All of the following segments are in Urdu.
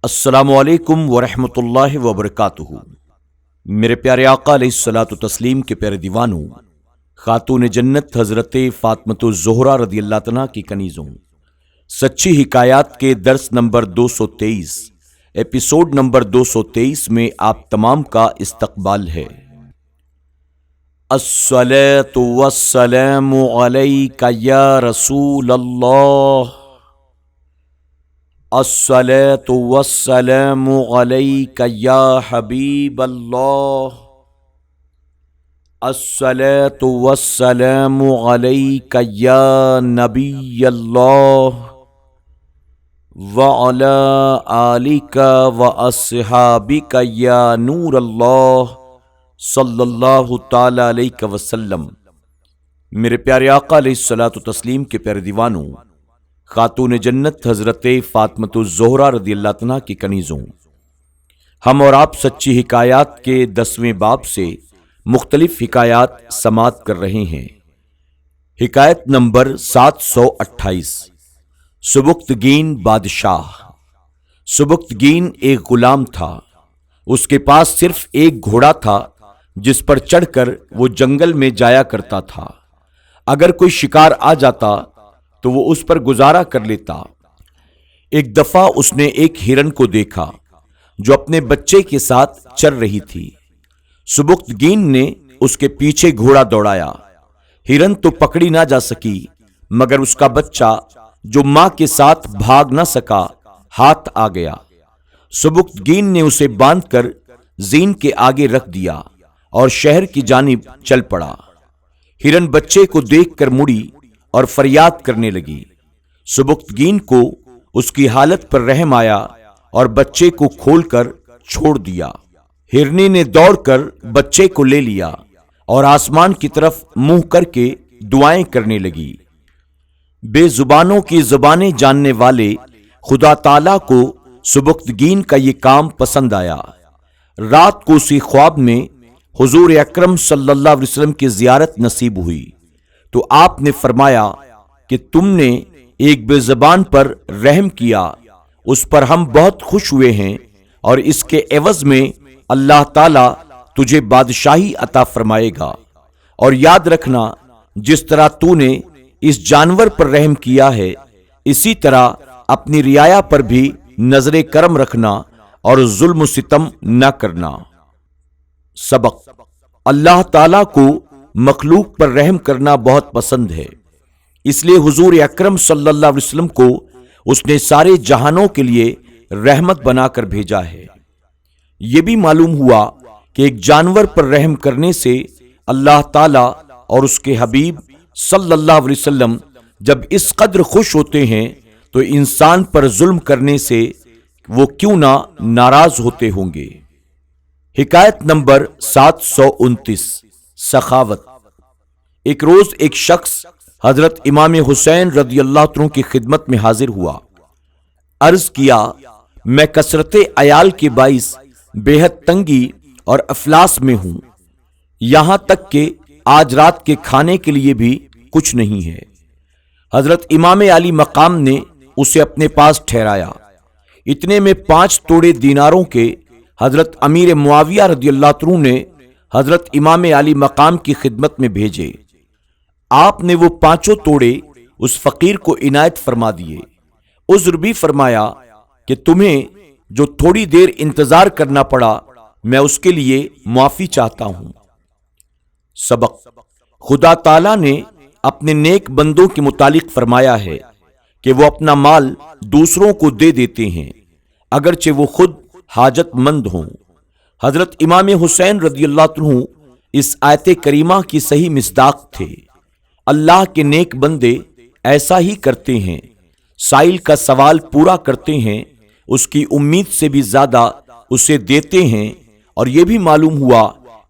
السلام علیکم ورحمۃ اللہ وبرکاتہ۔ میرے پیارے آقا علیہ الصلوۃ والتسلیم کے پیارے دیوانوں، خاتون جنت حضرت فاطمۃ الزہرا رضی اللہ عنہا کی کنیزوں، سچی حکایات کے درس نمبر 223 ایپیسوڈ نمبر 223 میں آپ تمام کا استقبال ہے۔ الصلاۃ والسلام علیک یا رسول اللہ، الصلاۃ والسلام علیک یا حبیب اللہ، الصلاۃ والسلام علیک یا نبی اللہ، وعلی آلک واصحابک یا نور اللہ صلی اللہ تعالی علیہ وسلم۔ میرے پیارے آقا علیہ الصلوۃ والتسلیم کے پیارے دیوانوں، خاتون جنت حضرت فاطمۃ الزہرا رضی اللہ عنہا کی کنیزوں، ہم اور آپ سچی حکایات کے 10ویں باب سے مختلف حکایات سماعت کر رہے ہیں۔ حکایت نمبر 728، سبکتگین بادشاہ۔ سبکتگین ایک غلام تھا، اس کے پاس صرف ایک گھوڑا تھا جس پر چڑھ کر وہ جنگل میں جایا کرتا تھا۔ اگر کوئی شکار آ جاتا تو وہ اس پر گزارا کر لیتا۔ ایک دفعہ اس نے ایک ہرن کو دیکھا جو اپنے بچے کے ساتھ چر رہی تھی۔ سبکتگین نے اس کے پیچھے گھوڑا دوڑایا۔ ہرن تو پکڑی نہ جا سکی، مگر اس کا بچہ جو ماں کے ساتھ بھاگ نہ سکا ہاتھ آ گیا۔ سبکتگین نے اسے باندھ کر زین کے آگے رکھ دیا اور شہر کی جانب چل پڑا۔ ہرن بچے کو دیکھ کر مڑی اور فریاد کرنے لگی۔ سبکتگین کو اس کی حالت پر رحم آیا اور بچے کو کھول کر چھوڑ دیا۔ ہرنی نے دوڑ کر بچے کو لے لیا اور آسمان کی طرف منہ کر کے دعائیں کرنے لگی۔ بے زبانوں کی زبانیں جاننے والے خدا تعالیٰ کو سبکتگین کا یہ کام پسند آیا۔ رات کو اسی خواب میں حضور اکرم صلی اللہ علیہ وسلم کی زیارت نصیب ہوئی تو آپ نے فرمایا کہ تم نے ایک بے زبان پر رحم کیا، اس پر ہم بہت خوش ہوئے ہیں، اور اس کے عوض میں اللہ تعالیٰ تجھے بادشاہی عطا فرمائے گا۔ اور یاد رکھنا، جس طرح تو نے اس جانور پر رحم کیا ہے، اسی طرح اپنی رعایا پر بھی نظر کرم رکھنا اور ظلم و ستم نہ کرنا۔ سبق: اللہ تعالیٰ کو مخلوق پر رحم کرنا بہت پسند ہے، اس لیے حضور اکرم صلی اللہ علیہ وسلم کو اس نے سارے جہانوں کے لیے رحمت بنا کر بھیجا ہے۔ یہ بھی معلوم ہوا کہ ایک جانور پر رحم کرنے سے اللہ تعالیٰ اور اس کے حبیب صلی اللہ علیہ وسلم جب اس قدر خوش ہوتے ہیں تو انسان پر ظلم کرنے سے وہ کیوں نہ ناراض ہوتے ہوں گے۔ حکایت نمبر 729، سخاوت۔ ایک روز ایک شخص حضرت امام حسین رضی اللہ عنہ کی خدمت میں حاضر ہوا۔ عرض کیا، میں کثرت عیال کے باعث بے حد تنگی اور افلاس میں ہوں، یہاں تک کہ آج رات کے کھانے کے لیے بھی کچھ نہیں ہے۔ حضرت امام علی مقام نے اسے اپنے پاس ٹھہرایا۔ اتنے میں 5 توڑے دیناروں کے حضرت امیر معاویہ رضی اللہ عنہ نے حضرت امام علی مقام کی خدمت میں بھیجے۔ آپ نے وہ 5 توڑے اس فقیر کو عنایت فرما دیے۔ عذر بھی فرمایا کہ تمہیں جو تھوڑی دیر انتظار کرنا پڑا، میں اس کے لیے معافی چاہتا ہوں۔ سبق: خدا تعالیٰ نے اپنے نیک بندوں کے متعلق فرمایا ہے کہ وہ اپنا مال دوسروں کو دے دیتے ہیں اگرچہ وہ خود حاجت مند ہوں۔ حضرت امام حسین رضی اللہ عنہ اس آیت کریمہ کی صحیح مصداق تھے۔ اللہ کے نیک بندے ایسا ہی کرتے ہیں، سائل کا سوال پورا کرتے ہیں، اس کی امید سے بھی زیادہ اسے دیتے ہیں، اور یہ بھی معلوم ہوا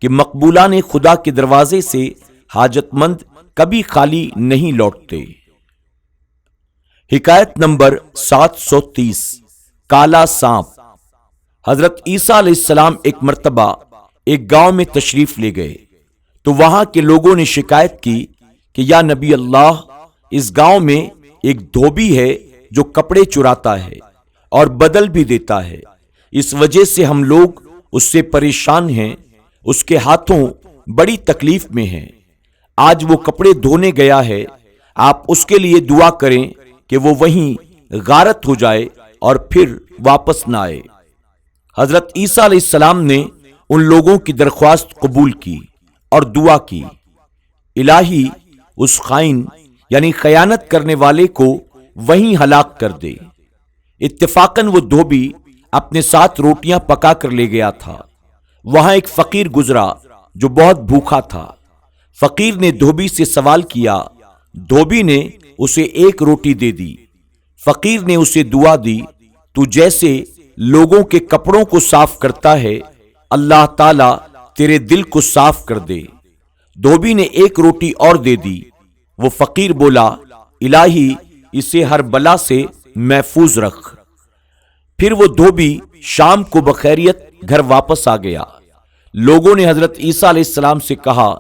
کہ مقبولان خدا کے دروازے سے حاجت مند کبھی خالی نہیں لوٹتے۔ حکایت نمبر 730، کالا سانپ۔ حضرت عیسیٰ علیہ السلام ایک مرتبہ ایک گاؤں میں تشریف لے گئے تو وہاں کے لوگوں نے شکایت کی کہ یا نبی اللہ، اس گاؤں میں ایک دھوبی ہے جو کپڑے چراتا ہے، اور بدل بھی دیتا ہے۔ اس وجہ سے ہم لوگ اس سے پریشان ہیں، اس کے ہاتھوں بڑی تکلیف میں ہیں۔ آج وہ کپڑے دھونے گیا ہے، آپ اس کے لیے دعا کریں کہ وہ وہیں غارت ہو جائے اور پھر واپس نہ آئے۔ حضرت عیسیٰ علیہ السلام نے ان لوگوں کی درخواست قبول کی اور دعا کی، الہی اس خائن یعنی خیانت کرنے والے کو وہیں ہلاک کر دے۔ اتفاقاً وہ دھوبی اپنے ساتھ روٹیاں پکا کر لے گیا تھا۔ وہاں ایک فقیر گزرا جو بہت بھوکا تھا۔ فقیر نے دھوبی سے سوال کیا، دھوبی نے اسے ایک روٹی دے دی۔ فقیر نے اسے دعا دی، تو جیسے لوگوں کے کپڑوں کو صاف کرتا ہے، اللہ تعالیٰ تیرے دل کو صاف کر دے۔ دھوبی نے ایک روٹی اور دے دی۔ وہ فقیر بولا، الہی اسے ہر بلا سے محفوظ رکھ۔ پھر وہ دھوبی شام کو بخیریت گھر واپس آ گیا۔ لوگوں نے حضرت عیسیٰ علیہ السلام سے کہا،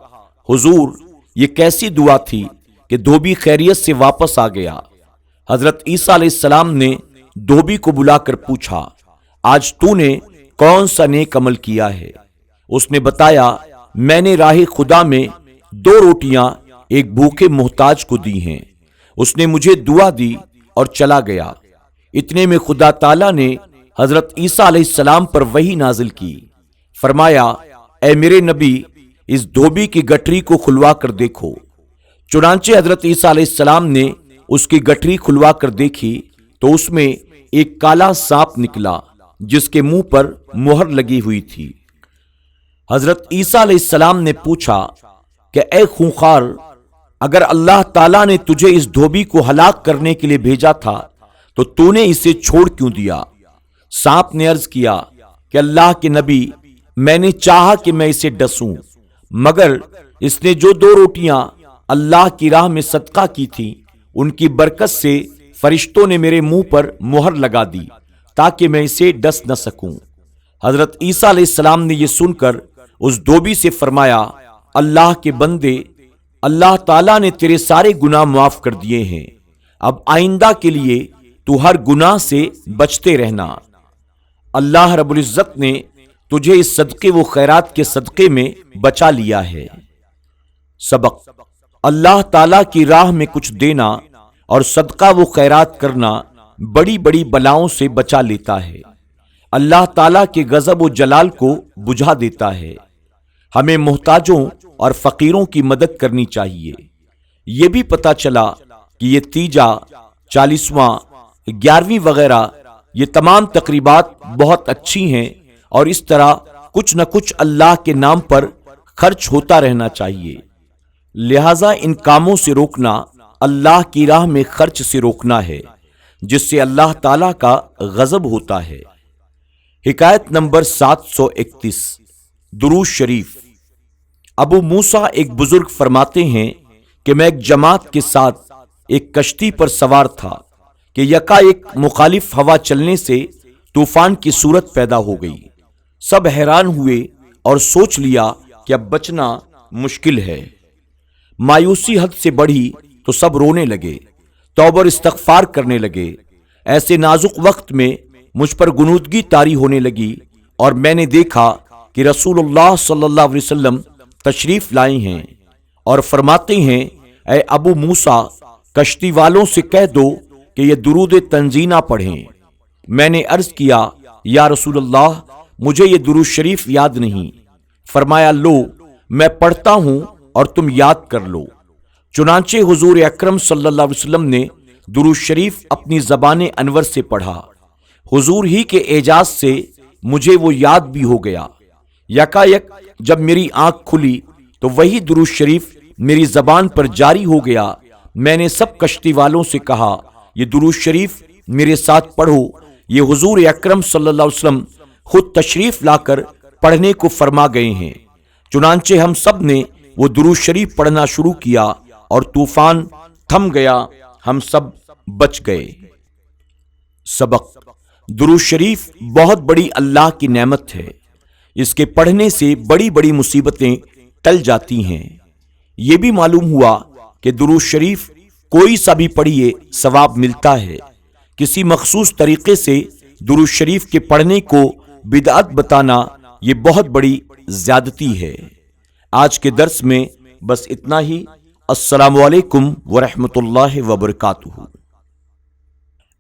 حضور یہ کیسی دعا تھی کہ دھوبی خیریت سے واپس آ گیا؟ حضرت عیسیٰ علیہ السلام نے دھوبی کو بلا کر پوچھا، آج تو نے کون سا نیک عمل کیا ہے؟ اس نے بتایا، میں نے راہ خدا میں 2 روٹیاں ایک بھوکے محتاج کو دی ہیں۔ اس نے مجھے دعا دی اور چلا گیا۔ اتنے میں خدا تعالیٰ نے حضرت عیسیٰ علیہ السلام پر وحی نازل کی، فرمایا، اے میرے نبی اس دھوبی کی گٹری کو کھلوا کر دیکھو۔ چنانچہ حضرت عیسیٰ علیہ السلام نے اس کی گٹری کھلوا کر دیکھی تو اس میں ایک کالا سانپ نکلا جس کے منہ پر مہر لگی ہوئی تھی۔ حضرت عیسیٰ علیہ السلام نے پوچھا کہ اے خونخوار، اگر اللہ تعالیٰ نے تجھے اس دھوبی کو ہلاک کرنے کے لیے بھیجا تھا تو تو نے اسے چھوڑ کیوں دیا؟ سانپ نے عرض کیا کہ اللہ کے نبی، میں نے چاہا کہ میں اسے ڈسوں، مگر اس نے جو 2 روٹیاں اللہ کی راہ میں صدقہ کی تھی ان کی برکت سے فرشتوں نے میرے منہ پر مہر لگا دی تاکہ میں اسے ڈس نہ سکوں۔ حضرت عیسیٰ علیہ السلام نے یہ سن کر اس دھوبی سے فرمایا، اللہ کے بندے، اللہ تعالیٰ نے تیرے سارے گناہ معاف کر دیے ہیں، اب آئندہ کے لیے تو ہر گناہ سے بچتے رہنا۔ اللہ رب العزت نے تجھے اس صدقے و خیرات کے صدقے میں بچا لیا ہے۔ سبق: اللہ تعالیٰ کی راہ میں کچھ دینا اور صدقہ و خیرات کرنا بڑی بڑی بلاؤں سے بچا لیتا ہے۔ اللہ تعالیٰ کے غضب و جلال کو بجھا دیتا ہے۔ ہمیں محتاجوں اور فقیروں کی مدد کرنی چاہیے۔ یہ بھی پتہ چلا کہ یہ تیجا، 40واں، 11ویں وغیرہ یہ تمام تقریبات بہت اچھی ہیں اور اس طرح کچھ نہ کچھ اللہ کے نام پر خرچ ہوتا رہنا چاہیے۔ لہذا ان کاموں سے روکنا اللہ کی راہ میں خرچ سے روکنا ہے جس سے اللہ تعالیٰ کا غضب ہوتا ہے۔ حکایت نمبر 731 درود شریف۔ ابو موسیٰ ایک بزرگ فرماتے ہیں کہ میں ایک جماعت کے ساتھ ایک کشتی پر سوار تھا کہ یکا ایک مخالف ہوا چلنے سے طوفان کی صورت پیدا ہو گئی۔ سب حیران ہوئے اور سوچ لیا کہ اب بچنا مشکل ہے۔ مایوسی حد سے بڑھی تو سب رونے لگے، توبہ اور استغفار کرنے لگے۔ ایسے نازک وقت میں مجھ پر غنودگی طاری ہونے لگی اور میں نے دیکھا کہ رسول اللہ صلی اللہ علیہ وسلم تشریف لائے ہیں اور فرماتے ہیں، اے ابو موسیٰ، کشتی والوں سے کہہ دو کہ یہ درود تنزینہ پڑھیں۔ میں نے عرض کیا، یا رسول اللہ، مجھے یہ درود شریف یاد نہیں۔ فرمایا، لو میں پڑھتا ہوں اور تم یاد کر لو۔ چنانچہ حضور اکرم صلی اللہ علیہ وسلم نے درود شریف اپنی زبان انور سے پڑھا۔ حضور ہی کے اعجاز سے مجھے وہ یاد بھی ہو گیا۔ یکا یک جب میری آنکھ کھلی تو وہی درود شریف میری زبان پر جاری ہو گیا۔ میں نے سب کشتی والوں سے کہا، یہ درود شریف میرے ساتھ پڑھو، یہ حضور اکرم صلی اللہ علیہ وسلم خود تشریف لا کر پڑھنے کو فرما گئے ہیں۔ چنانچہ ہم سب نے وہ درود شریف پڑھنا شروع کیا اور طوفان تھم گیا، ہم سب بچ گئے۔ سبق: درود شریف بہت بڑی اللہ کی نعمت ہے، اس کے پڑھنے سے بڑی بڑی مصیبتیں ٹل جاتی ہیں۔ یہ بھی معلوم ہوا کہ درود شریف کوئی سا بھی پڑھیے ثواب ملتا ہے۔ کسی مخصوص طریقے سے درود شریف کے پڑھنے کو بدعت بتانا یہ بہت بڑی زیادتی ہے۔ آج کے درس میں بس اتنا ہی۔ السلام علیکم ورحمۃ اللہ وبرکاتہ۔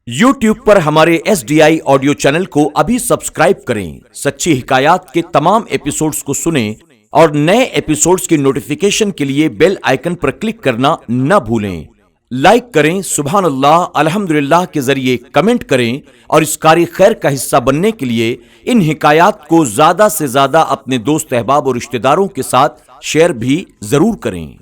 یوٹیوب پر ہمارے SDI آڈیو چینل کو ابھی سبسکرائب کریں، سچی حکایات کے تمام ایپیسوڈز کو سنیں اور نئے ایپیسوڈز کی نوٹیفیکیشن کے لیے بیل آئیکن پر کلک کرنا نہ بھولیں۔ لائک کریں، سبحان اللہ، الحمدللہ کے ذریعے کمنٹ کریں اور اس کاری خیر کا حصہ بننے کے لیے ان حکایات کو زیادہ سے زیادہ اپنے دوست احباب اور رشتہ داروں کے ساتھ شیئر بھی ضرور کریں۔